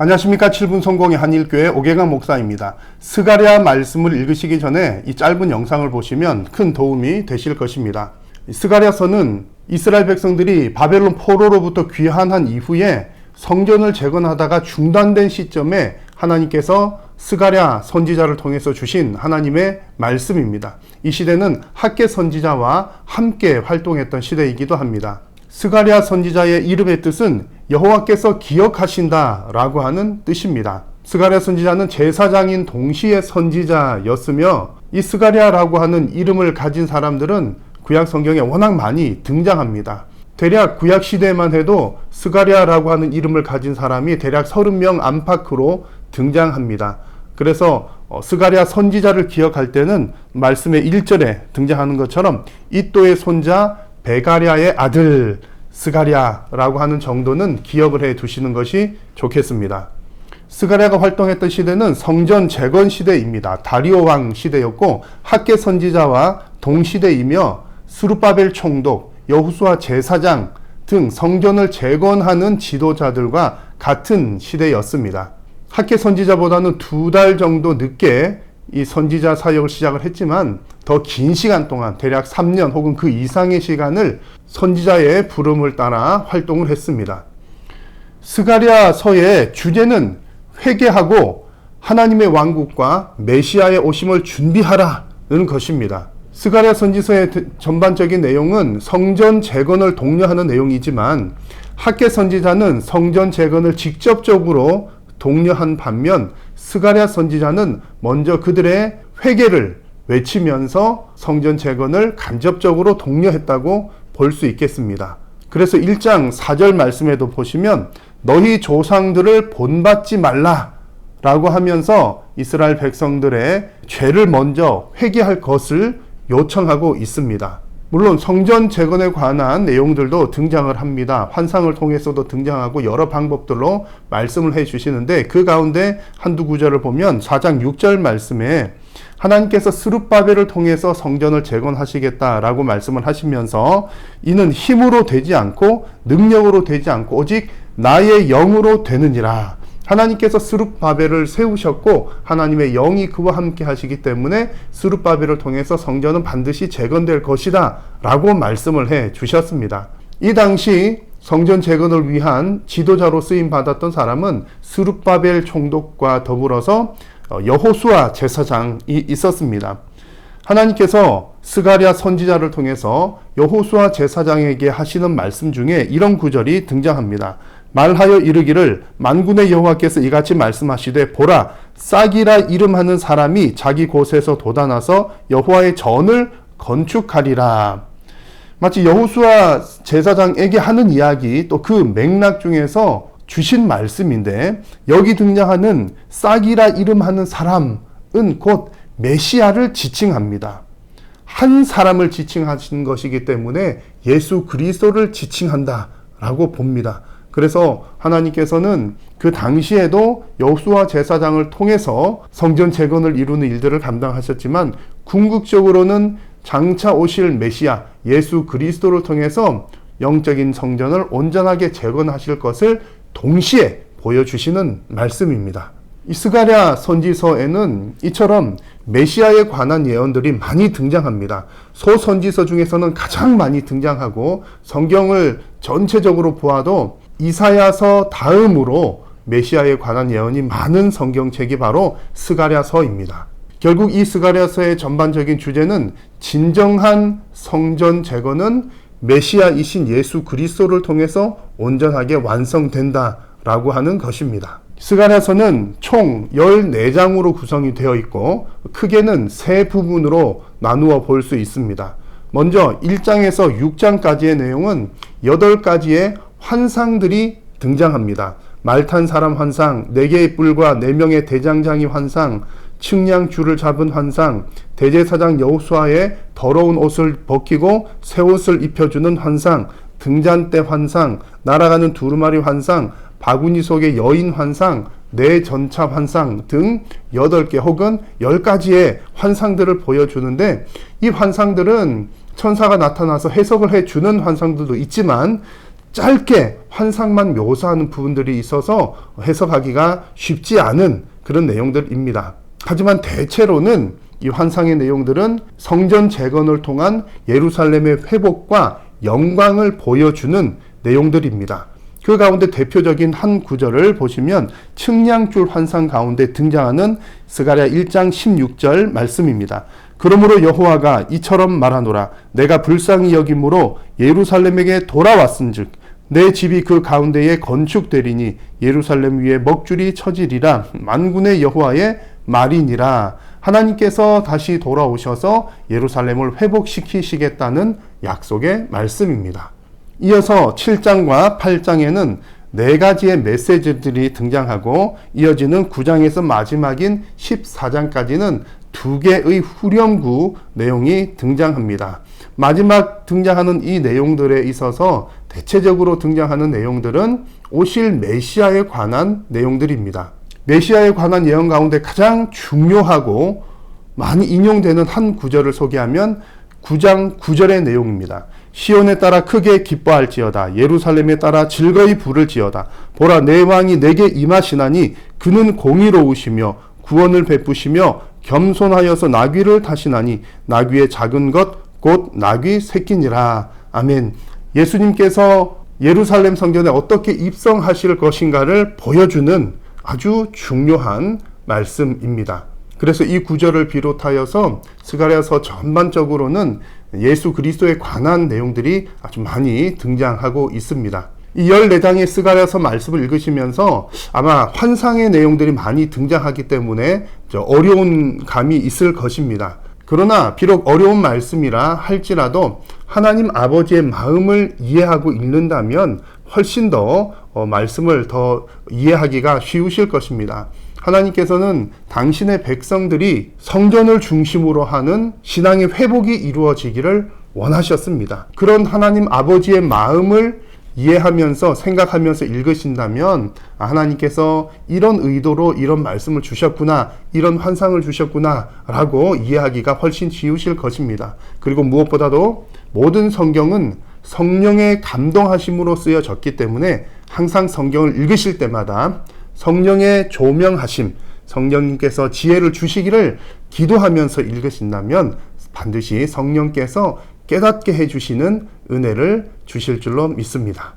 안녕하십니까. 7분 성공의 한일교회 오경환 목사입니다. 스가랴 말씀을 읽으시기 전에 이 짧은 영상을 보시면 큰 도움이 되실 것입니다. 스가랴서는 이스라엘 백성들이 바벨론 포로로부터 귀환한 이후에 성전을 재건하다가 중단된 시점에 하나님께서 스가랴 선지자를 통해서 주신 하나님의 말씀입니다. 이 시대는 학개 선지자와 함께 활동했던 시대이기도 합니다. 스가랴 선지자의 이름의 뜻은 여호와께서 기억하신다 라고 하는 뜻입니다. 스가랴 선지자는 제사장인 동시에 선지자였으며 이 스가랴라고 하는 이름을 가진 사람들은 구약 성경에 워낙 많이 등장합니다. 대략 구약 시대만 해도 스가랴라고 하는 이름을 가진 사람이 대략 30명 안팎으로 등장합니다. 그래서 스가랴 선지자를 기억할 때는 말씀의 1절에 등장하는 것처럼 이또의 손자 베가랴의 아들 스가랴라고 하는 정도는 기억을 해 두시는 것이 좋겠습니다. 스가랴가 활동했던 시대는 성전 재건 시대입니다. 다리오 왕 시대였고 학개 선지자와 동시대이며 스룹바벨 총독, 여호수아 제사장 등 성전을 재건하는 지도자들과 같은 시대였습니다. 학개 선지자보다는 2달 정도 늦게 이 선지자 사역을 시작을 했지만 더 긴 시간 동안 대략 3년 혹은 그 이상의 시간을 선지자의 부름을 따라 활동을 했습니다. 스가랴서의 주제는 회개하고 하나님의 왕국과 메시아의 오심을 준비하라는 것입니다. 스가랴 선지서의 전반적인 내용은 성전 재건을 독려하는 내용이지만 학개 선지자는 성전 재건을 직접적으로 독려한 반면 스가랴 선지자는 먼저 그들의 회개를 외치면서 성전 재건을 간접적으로 독려했다고 볼 수 있겠습니다. 그래서 1장 4절 말씀에도 보시면 너희 조상들을 본받지 말라 라고 하면서 이스라엘 백성들의 죄를 먼저 회개할 것을 요청하고 있습니다. 물론 성전 재건에 관한 내용들도 등장을 합니다. 환상을 통해서도 등장하고 여러 방법들로 말씀을 해 주시는데 그 가운데 한두 구절을 보면 4장 6절 말씀에 하나님께서 스룹바벨을 통해서 성전을 재건하시겠다라고 말씀을 하시면서 이는 힘으로 되지 않고 능력으로 되지 않고 오직 나의 영으로 되느니라. 하나님께서 스룹바벨을 세우셨고 하나님의 영이 그와 함께 하시기 때문에 스룹바벨을 통해서 성전은 반드시 재건될 것이다 라고 말씀을 해 주셨습니다. 이 당시 성전 재건을 위한 지도자로 쓰임 받았던 사람은 스룹바벨 총독과 더불어서 여호수아 제사장이 있었습니다. 하나님께서 스가랴 선지자를 통해서 여호수아 제사장에게 하시는 말씀 중에 이런 구절이 등장합니다. 말하여 이르기를 만군의 여호와께서 이같이 말씀하시되 보라 싹이라 이름하는 사람이 자기 곳에서 돋아나서 여호와의 전을 건축하리라. 마치 여호수아 제사장에게 하는 이야기 또 그 맥락 중에서 주신 말씀인데 여기 등장하는 싹이라 이름하는 사람은 곧 메시아를 지칭합니다. 한 사람을 지칭하신 것이기 때문에 예수 그리스도를 지칭한다 라고 봅니다. 그래서 하나님께서는 그 당시에도 여호수아 제사장을 통해서 성전 재건을 이루는 일들을 감당하셨지만 궁극적으로는 장차 오실 메시아 예수 그리스도를 통해서 영적인 성전을 온전하게 재건하실 것을 동시에 보여주시는 말씀입니다. 이 스가랴 선지서에는 이처럼 메시아에 관한 예언들이 많이 등장합니다. 소선지서 중에서는 가장 많이 등장하고 성경을 전체적으로 보아도 이사야서 다음으로 메시아에 관한 예언이 많은 성경책이 바로 스가랴서입니다. 결국 이 스가랴서의 전반적인 주제는 진정한 성전 재건은 메시아이신 예수 그리스도를 통해서 온전하게 완성된다라고 하는 것입니다. 스가랴서는 총 14장으로 구성이 되어 있고 크게는 세 부분으로 나누어 볼 수 있습니다. 먼저 1장에서 6장까지의 내용은 8가지의 환상들이 등장합니다. 말탄 사람 환상, 4개의 뿔과 4명의 대장장이 환상, 측량 줄을 잡은 환상, 대제사장 여호수아의 더러운 옷을 벗기고 새 옷을 입혀주는 환상, 등잔대 환상, 날아가는 두루마리 환상, 바구니 속의 여인 환상, 뇌전차 환상 등 8개 혹은 10가지의 환상들을 보여주는데 이 환상들은 천사가 나타나서 해석을 해주는 환상들도 있지만 짧게 환상만 묘사하는 부분들이 있어서 해석하기가 쉽지 않은 그런 내용들입니다. 하지만 대체로는 이 환상의 내용들은 성전 재건을 통한 예루살렘의 회복과 영광을 보여주는 내용들입니다. 그 가운데 대표적인 한 구절을 보시면 측량줄 환상 가운데 등장하는 스가랴 1장 16절 말씀입니다. 그러므로 여호와가 이처럼 말하노라. 내가 불쌍히 여김으로 예루살렘에게 돌아왔은즉 내 집이 그 가운데에 건축되리니 예루살렘 위에 먹줄이 쳐지리라. 만군의 여호와의 말이니라. 하나님께서 다시 돌아오셔서 예루살렘을 회복시키시겠다는 약속의 말씀입니다. 이어서 7장과 8장에는 4가지의 메시지들이 등장하고 이어지는 9장에서 마지막인 14장까지는 2개의 후렴구 내용이 등장합니다. 마지막 등장하는 이 내용들에 있어서 대체적으로 등장하는 내용들은 오실 메시아에 관한 내용들입니다. 메시아에 관한 예언 가운데 가장 중요하고 많이 인용되는 한 구절을 소개하면 9장 9절의 내용입니다. 시온에 따라 크게 기뻐할지어다. 예루살렘에 따라 즐거이 부를지어다. 보라, 내 왕이 내게 임하시나니 그는 공의로우시며 구원을 베푸시며 겸손하여서 나귀를 타시나니 나귀의 작은 것 곧 나귀 새끼니라. 아멘. 예수님께서 예루살렘 성전에 어떻게 입성하실 것인가를 보여주는 아주 중요한 말씀입니다. 그래서 이 구절을 비롯하여서 스가랴서 전반적으로는 예수 그리스도에 관한 내용들이 아주 많이 등장하고 있습니다. 이 14장의 스가랴서 말씀을 읽으시면서 아마 환상의 내용들이 많이 등장하기 때문에 어려운 감이 있을 것입니다. 그러나 비록 어려운 말씀이라 할지라도 하나님 아버지의 마음을 이해하고 읽는다면 훨씬 더 말씀을 더 이해하기가 쉬우실 것입니다. 하나님께서는 당신의 백성들이 성전을 중심으로 하는 신앙의 회복이 이루어지기를 원하셨습니다. 그런 하나님 아버지의 마음을 이해하면서 생각하면서 읽으신다면 하나님께서 이런 의도로 이런 말씀을 주셨구나, 이런 환상을 주셨구나 라고 이해하기가 훨씬 쉬우실 것입니다. 그리고 무엇보다도 모든 성경은 성령의 감동하심으로 쓰여졌기 때문에 항상 성경을 읽으실 때마다 성령의 조명하심, 성령님께서 지혜를 주시기를 기도하면서 읽으신다면 반드시 성령께서 깨닫게 해주시는 은혜를 주실 줄로 믿습니다.